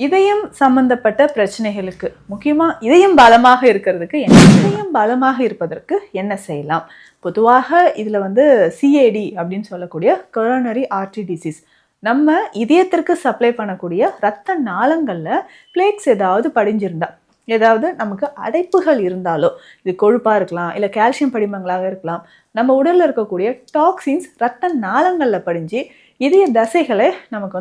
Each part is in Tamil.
இதயம் சம்பந்தப்பட்ட பிரச்சனைகளுக்கு முக்கியமா இதயம் பலமாக இருக்கிறதுக்கு இதயம் பலமாக இருப்பதற்கு என்ன செய்யலாம்? பொதுவாக இதுல சிஏடி அப்படின்னு சொல்லக்கூடிய கொரோனரி ஆர்டரி டிசீஸ், நம்ம இதயத்திற்கு சப்ளை பண்ணக்கூடிய இரத்த நாளங்கள்ல பிளேக்ஸ் ஏதாவது படிஞ்சிருந்தா, ஏதாவது நமக்கு அடைப்புகள் இருந்தாலோ, இது கொழுப்பா இருக்கலாம், இல்லை கால்சியம் படிமங்களாக இருக்கலாம், நம்ம உடல்ல இருக்கக்கூடிய டாக்ஸின்ஸ் இரத்த நாளங்கள்ல படிஞ்சு இதய தசைகளை நமக்கு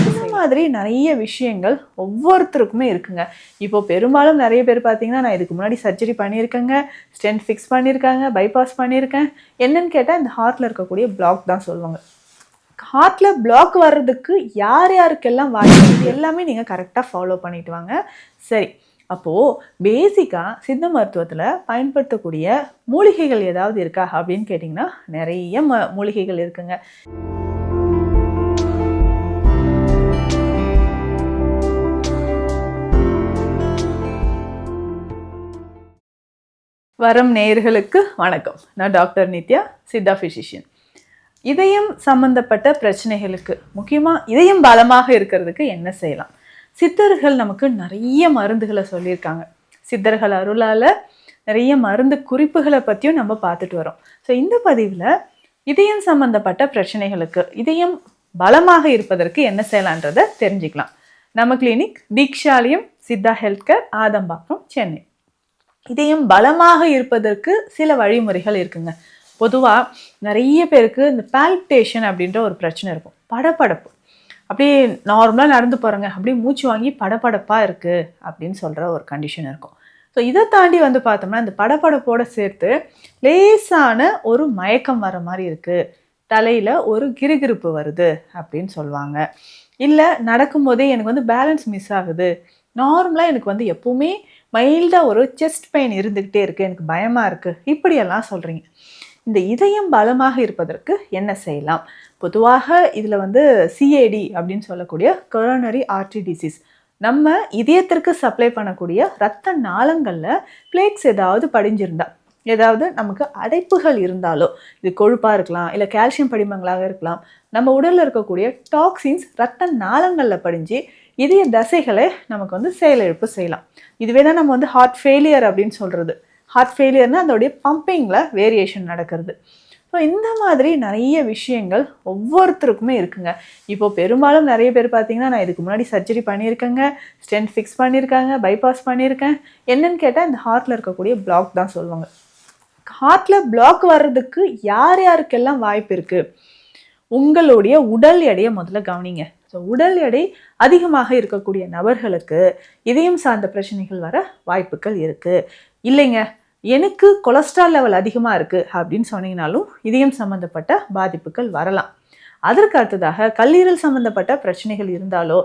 இந்த மாதிரி நிறைய விஷயங்கள் ஒவ்வொருத்தருக்குமே இருக்குங்க. இப்போ பெரும்பாலும் நிறைய பேர் பார்த்தீங்கன்னா, நான் இதுக்கு முன்னாடி சர்ஜரி பண்ணியிருக்கேங்க, ஸ்டென்ட் ஃபிக்ஸ் பண்ணியிருக்காங்க, பைபாஸ் பண்ணியிருக்கேன், என்னன்னு கேட்டால் இந்த ஹார்ட்டில் இருக்கக்கூடிய பிளாக் தான் சொல்லுவாங்க. ஹார்ட்டில் பிளாக் வர்றதுக்கு யார் யாருக்கெல்லாம் வாய்ப்பு, எல்லாமே நீங்கள் கரெக்டாக ஃபாலோ பண்ணிட்டு வாங்க. சரி, அப்போது பேசிக்காக சித்த மருத்துவத்தில் பயன்படுத்தக்கூடிய மூலிகைகள் ஏதாவது இருக்கா அப்படின்னு கேட்டிங்கன்னா, நிறைய மூலிகைகள் இருக்குங்க. வரம் நேயர்களுக்கு வணக்கம். நான் டாக்டர் நித்யா, சித்தா ஃபிசிஷியன். இதயம் சம்பந்தப்பட்ட பிரச்சனைகளுக்கு முக்கியமாக இதயம் பலமாக இருக்கிறதுக்கு என்ன செய்யலாம்? சித்தர்கள் நமக்கு நிறைய மருந்துகளை சொல்லியிருக்காங்க. சித்தர்கள் அருளால் நிறைய மருந்து குறிப்புகளை பற்றியும் நம்ம பார்த்துட்டு வரோம். ஸோ இந்த பதிவில் இதயம் சம்பந்தப்பட்ட பிரச்சனைகளுக்கு இதயம் பலமாக இருப்பதற்கு என்ன செய்யலான்றதை தெரிஞ்சுக்கலாம். நம்ம clinic Deekshalayam Siddha health care, Adambakkam, Chennai. இதயம் பலமாக இருப்பதற்கு சில வழிமுறைகள் இருக்குங்க. பொதுவாக நிறைய பேருக்கு இந்த பால்பிட்டேஷன் அப்படின்ற ஒரு பிரச்சனை இருக்கும். படபடப்பு, அப்படியே நார்மலாக நடந்து போகிறோங்க, அப்படியே மூச்சு வாங்கி படபடப்பாக இருக்குது அப்படின்னு சொல்கிற ஒரு கண்டிஷன் இருக்கும். ஸோ இதை தாண்டி பார்த்தோம்னா இந்த படபடப்போடு சேர்த்து லேசான ஒரு மயக்கம் வர மாதிரி இருக்குது, தலையில் ஒரு கிறுகிறுப்பு வருது அப்படின்னு சொல்லுவாங்க. இல்லை நடக்கும்போதே எனக்கு பேலன்ஸ் மிஸ் ஆகுது, நார்மலாக எனக்கு எப்போவுமே மைல்டாக ஒரு செஸ்ட் பெயின் இருந்துக்கிட்டே இருக்குது, எனக்கு பயமாக இருக்குது, இப்படியெல்லாம் சொல்கிறீங்க. இந்த இதயம் பலமாக இருப்பதற்கு என்ன செய்யலாம்? பொதுவாக இதில் சிஏடி அப்படின்னு சொல்லக்கூடிய கொரோனரி ஆர்டரி டிசீஸ், நம்ம இதயத்திற்கு சப்ளை பண்ணக்கூடிய இரத்த நாளங்களில் பிளேக்ஸ் ஏதாவது படிஞ்சிருந்தா, ஏதாவது நமக்கு அடைப்புகள் இருந்தாலோ, இது கொழுப்பாக இருக்கலாம், இல்லை கால்சியம் படிமங்களாக இருக்கலாம், நம்ம உடலில் இருக்கக்கூடிய டாக்ஸின்ஸ் இரத்த நாளங்களில் படிஞ்சு இதய தசைகளை நமக்கு செயலிழப்பு செய்யலாம். இதுவே தான் நம்ம ஹார்ட் ஃபெயிலியர் அப்படின்னு சொல்கிறது. ஹார்ட் ஃபெயிலியர்னால் அதோடைய பம்பிங்கில் வேரியேஷன் நடக்கிறது. ஸோ இந்த மாதிரி நிறைய விஷயங்கள் ஒவ்வொருத்தருக்குமே இருக்குங்க. இப்போ பெரும்பாலும் நிறைய பேர் பார்த்தீங்கன்னா, நான் இதுக்கு முன்னாடி சர்ஜரி பண்ணியிருக்கேங்க, ஸ்டென்ட் ஃபிக்ஸ் பண்ணியிருக்காங்க, பைபாஸ் பண்ணியிருக்கேன், என்னன்னு கேட்டால் இந்த ஹார்ட்டில் இருக்கக்கூடிய பிளாக் தான் சொல்லுவாங்க. ஹார்ட்டில் பிளாக் வர்றதுக்கு யார் யாருக்கெல்லாம் வாய்ப்பு இருக்குது? உங்களுடைய உடல் எடையை முதல்ல கவனிங்க. ஸோ உடல் எடை அதிகமாக இருக்கக்கூடிய நபர்களுக்கு இதயம் சார்ந்த பிரச்சனைகள் வர வாய்ப்புகள் இருக்குது. இல்லைங்க, எனக்கு கொலஸ்ட்ரால் லெவல் அதிகமாக இருக்குது அப்படின்னு சொன்னீங்கனாலும் இதயம் சம்மந்தப்பட்ட பாதிப்புகள் வரலாம். அதற்கு அடுத்ததாக கல்லீரல் சம்மந்தப்பட்ட பிரச்சனைகள் இருந்தாலோ,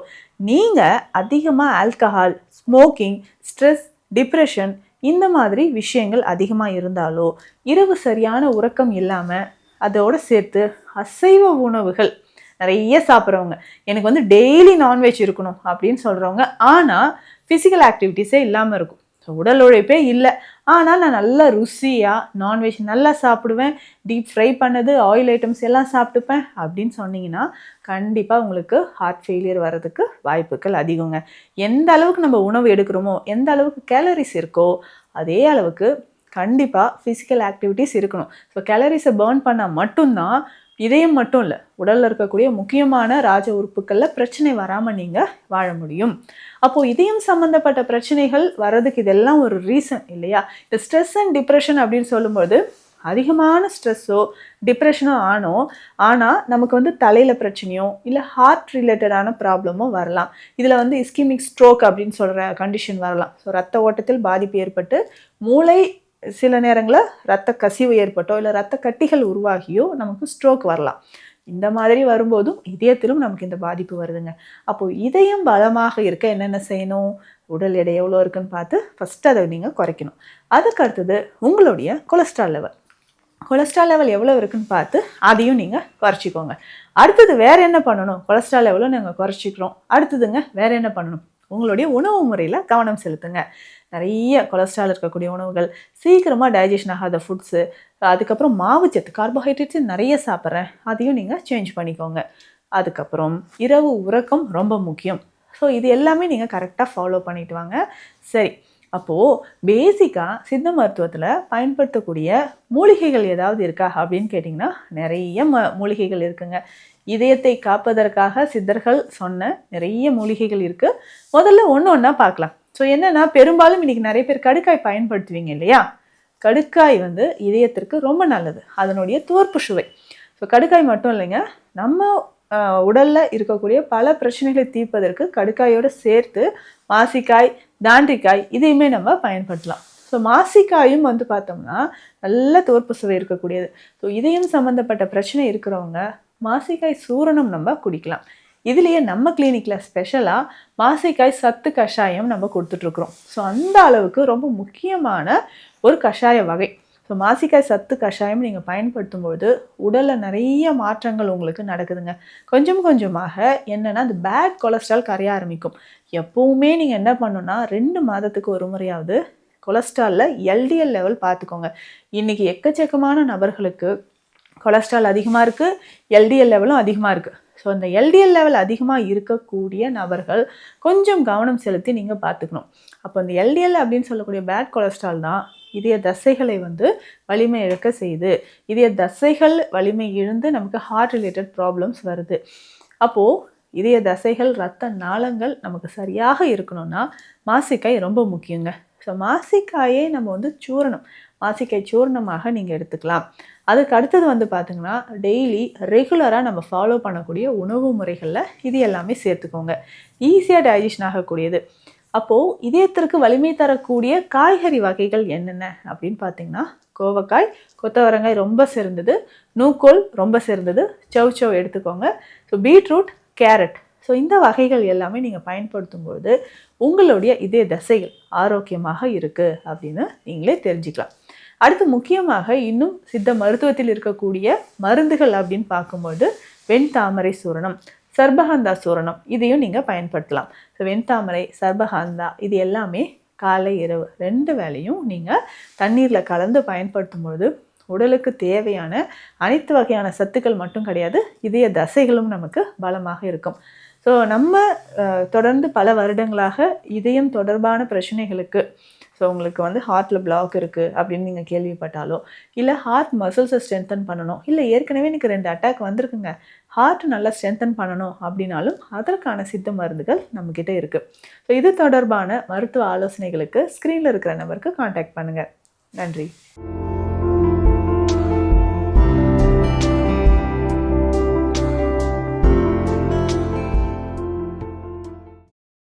நீங்கள் அதிகமாக ஆல்கஹால், ஸ்மோக்கிங், ஸ்ட்ரெஸ், டிப்ரெஷன் இந்த மாதிரி விஷயங்கள் அதிகமாக இருந்தாலோ, இரவு சரியான உறக்கம் இல்லாமல், அதோடு சேர்த்து அசைவ உணவுகள் நிறைய சாப்பிட்றவங்க, எனக்கு டெய்லி நான்வெஜ் இருக்கணும் அப்படின்னு சொல்கிறவங்க, ஆனால் ஃபிசிக்கல் ஆக்டிவிட்டீஸே இல்லாமல் இருக்கும். ஸோ உடல் உழைப்பே இல்லை, ஆனால் நான் நல்லா ருசியாக நான்வெஜ் நல்லா சாப்பிடுவேன், டீப் ஃப்ரை பண்ணது ஆயில் ஐட்டம்ஸ் எல்லாம் சாப்பிட்டுப்பேன் அப்படின்னு சொன்னீங்கன்னா, கண்டிப்பாக உங்களுக்கு ஹார்ட் ஃபெயிலியர் வர்றதுக்கு வாய்ப்புகள் அதிகங்க. எந்த அளவுக்கு நம்ம உணவு எடுக்கிறோமோ, எந்த அளவுக்கு கேலரிஸ் இருக்கோ, அதே அளவுக்கு கண்டிப்பாக ஃபிசிக்கல் ஆக்டிவிட்டீஸ் இருக்கணும். ஸோ கேலரிஸை பர்ன் பண்ணால் மட்டும்தான் இதயம் மட்டும் இல்லை, உடலில் இருக்கக்கூடிய முக்கியமான ராஜ உறுப்புகளில் பிரச்சனை வராமல் நீங்கள் வாழ முடியும். அப்போது இதயம் சம்மந்தப்பட்ட பிரச்சனைகள் வர்றதுக்கு இதெல்லாம் ஒரு ரீசன் இல்லையா? இந்த ஸ்ட்ரெஸ் அண்ட் டிப்ரெஷன் அப்படின்னு சொல்லும்போது அதிகமான ஸ்ட்ரெஸ்ஸோ டிப்ரெஷனோ ஆனால் நமக்கு தலையில் பிரச்சனையோ இல்லை ஹார்ட் ரிலேட்டடான ப்ராப்ளமோ வரலாம். இதில் இஸ்கிமிக் ஸ்ட்ரோக் அப்படின்னு சொல்கிற கண்டிஷன் வரலாம். ஸோ ரத்த ஓட்டத்தில் பாதிப்பு ஏற்பட்டு மூளை சில நேரங்களில் இரத்த கசிவு ஏற்பட்டோ இல்லை இரத்த கட்டிகள் உருவாகியோ நமக்கு ஸ்ட்ரோக் வரலாம். இந்த மாதிரி வரும்போதும் இதயத்திலும் நமக்கு இந்த பாதிப்பு வருதுங்க. அப்போது இதயம் பலமாக இருக்க என்னென்ன செய்யணும்? உடல் எடை எவ்வளோ இருக்குன்னு பார்த்து ஃபஸ்ட்டு அதை நீங்கள் குறைக்கணும். அதுக்கு அடுத்தது உங்களுடைய கொலஸ்ட்ரால் லெவல் எவ்வளோ இருக்குன்னு பார்த்து அதையும் நீங்கள் குறைச்சிக்கோங்க. அடுத்தது வேறு என்ன பண்ணணும்? கொலஸ்ட்ரால் எவ்வளோ நாங்கள் குறைச்சிக்கிறோம், அடுத்ததுங்க வேறு என்ன பண்ணணும்? உங்களுடைய உணவு முறையில் கவனம் செலுத்துங்க. நிறைய கொலஸ்ட்ரால் இருக்கக்கூடிய உணவுகள், சீக்கிரமாக டைஜஷன் ஆகாத ஃபுட்ஸு, அதுக்கப்புறம் மாவுச்சத்து கார்போஹைட்ரேட்ஸு நிறைய சாப்பிட்றேன், அதையும் நீங்கள் சேஞ்ச் பண்ணிக்கோங்க. அதுக்கப்புறம் இரவு உறக்கம் ரொம்ப முக்கியம். ஸோ இது எல்லாமே நீங்கள் கரெக்டாக ஃபாலோ பண்ணிட்டு வாங்க. சரி, அப்போது பேசிக்காக சித்த மருத்துவத்தில் பயன்படுத்தக்கூடிய மூலிகைகள் ஏதாவது இருக்கா அப்படின்னு கேட்டிங்கன்னா நிறைய மூலிகைகள் இருக்குங்க. இதயத்தை காப்பதற்காக சித்தர்கள் சொன்ன நிறைய மூலிகைகள் இருக்குது. முதல்ல ஒன்று ஒன்றா பார்க்கலாம். ஸோ என்னென்னா, பெரும்பாலும் இன்றைக்கி நிறைய பேர் கடுக்காய் பயன்படுத்துவீங்க இல்லையா? கடுக்காய் வந்து இதயத்திற்கு ரொம்ப நல்லது, அதனுடைய துவர்ப்பு சுவை. ஸோ கடுக்காய் மட்டும் இல்லைங்க, நம்ம உடலில் இருக்கக்கூடிய பல பிரச்சனைகளை தீர்ப்பதற்கு கடுக்காயோடு சேர்த்து மாசிக்காய், தாண்டிக்காய் இதையுமே நம்ம பயன்படுத்தலாம். ஸோ மாசிக்காயும் வந்து பார்த்தோம்னா நல்ல துவர்ப்பு சுவை இருக்கக்கூடியது. ஸோ இதயம் சம்மந்தப்பட்ட பிரச்சனை இருக்கிறவங்க மாசிக்காய் சூரணம் நம்ம குடிக்கலாம். இதுலேயே நம்ம கிளினிக்கில் ஸ்பெஷலாக மாசிக்காய் சத்து கஷாயம் நம்ம கொடுத்துட்ருக்குறோம். ஸோ அந்த அளவுக்கு ரொம்ப முக்கியமான ஒரு கஷாய வகை. ஸோ மாசிக்காய் சத்து கஷாயம் நீங்கள் பயன்படுத்தும்போது உடலில் நிறைய மாற்றங்கள் உங்களுக்கு நடக்குதுங்க. கொஞ்சம் கொஞ்சமாக என்னென்னா, அந்த பேட் கொலஸ்ட்ரால் கரைய ஆரம்பிக்கும். எப்போவுமே நீங்கள் என்ன பண்ணணுன்னா, 2 மாதத்துக்கு ஒரு முறையாவது கொலஸ்ட்ராலில் எல்டிஎல் லெவல் பார்த்துக்கோங்க. இன்றைக்கி எக்கச்சக்கமான நபர்களுக்கு கொலஸ்ட்ரால் அதிகமாக இருக்குது, எல்டிஎல் லெவலும் அதிகமாக இருக்குது. ஸோ அந்த எல்டிஎல் லெவல் அதிகமாக இருக்கக்கூடிய நபர்கள் கொஞ்சம் கவனம் செலுத்தி நீங்கள் பார்த்துக்கணும். அப்போ அந்த எல்டிஎல் அப்படின்னு சொல்லக்கூடிய பேட் கொலஸ்ட்ரால் தான் இதய தசைகளை வந்து வலிமை இழக்க செய்யுது. இதய தசைகள் வலிமை இழந்து நமக்கு ஹார்ட் ரிலேட்டட் ப்ராப்ளம்ஸ் வருது. அப்போது இதய தசைகள், இரத்த நாளங்கள் நமக்கு சரியாக இருக்கணும்னா மாசிக்காய் ரொம்ப முக்கியங்க. ஸோ மாசிக்காயே நம்ம வந்து சூரணம், மாசிக்காய் சூரணமாக நீங்கள் எடுத்துக்கலாம். அதுக்கு அடுத்தது வந்து பார்த்திங்கன்னா, டெய்லி ரெகுலராக நம்ம ஃபாலோ பண்ணக்கூடிய உணவு முறைகளில் இது எல்லாமே சேர்த்துக்கோங்க. ஈஸியாக டைஜஷன் ஆகக்கூடியது. அப்போது இதயத்திற்கு வலிமை தரக்கூடிய காய்கறி வகைகள் என்னென்ன அப்படின்னு பார்த்திங்கன்னா, கோவக்காய், கொத்தவரங்காய் ரொம்ப சிறந்தது, நூக்கோல் ரொம்ப சிறந்தது, சவ் எடுத்துக்கோங்க. ஸோ பீட்ரூட், கேரட், ஸோ இந்த வகைகள் எல்லாமே நீங்கள் பயன்படுத்தும்போது உங்களுடைய இதய தசைகள் ஆரோக்கியமாக இருக்குது அப்படின்னு நீங்களே தெரிஞ்சுக்கலாம். அடுத்து முக்கியமாக இன்னும் சித்த மருத்துவத்தில் இருக்கக்கூடிய மருந்துகள் அப்படின்னு பார்க்கும்போது வெண்தாமரை சூரணம், சர்பகந்தா சூரணம் இதையும் நீங்கள் பயன்படுத்தலாம். ஸோ வெண்தாமரை, சர்பகந்தா இது எல்லாமே காலை இரவு 2 வேளையும் நீங்கள் தண்ணீரில் கலந்து பயன்படுத்தும்போது உடலுக்கு தேவையான அனைத்து வகையான சத்துக்கள் மட்டும் கிடையாது, இதய தசைகளும் நமக்கு பலமாக இருக்கும். ஸோ நம்ம தொடர்ந்து பல வருடங்களாக இதயம் தொடர்பான பிரச்சனைகளுக்கு, ஸோ உங்களுக்கு வந்து ஹார்ட்டில் பிளாக் இருக்குது அப்படின்னு நீங்கள் கேள்விப்பட்டாலோ, இல்லை ஹார்ட் மசில்ஸை ஸ்ட்ரென்தன் பண்ணணும், இல்லை ஏற்கனவே எனக்கு 2 அட்டாக் வந்திருக்குங்க, ஹார்ட் நல்லா ஸ்ட்ரென்தன் பண்ணணும் அப்படின்னாலும் அதற்கான சித்த மருந்துகள் நம்மக்கிட்ட இருக்குது. ஸோ இது தொடர்பான மருத்துவ ஆலோசனைகளுக்கு ஸ்க்ரீனில் இருக்கிற நம்பருக்கு கான்டாக்ட் பண்ணுங்கள். நன்றி.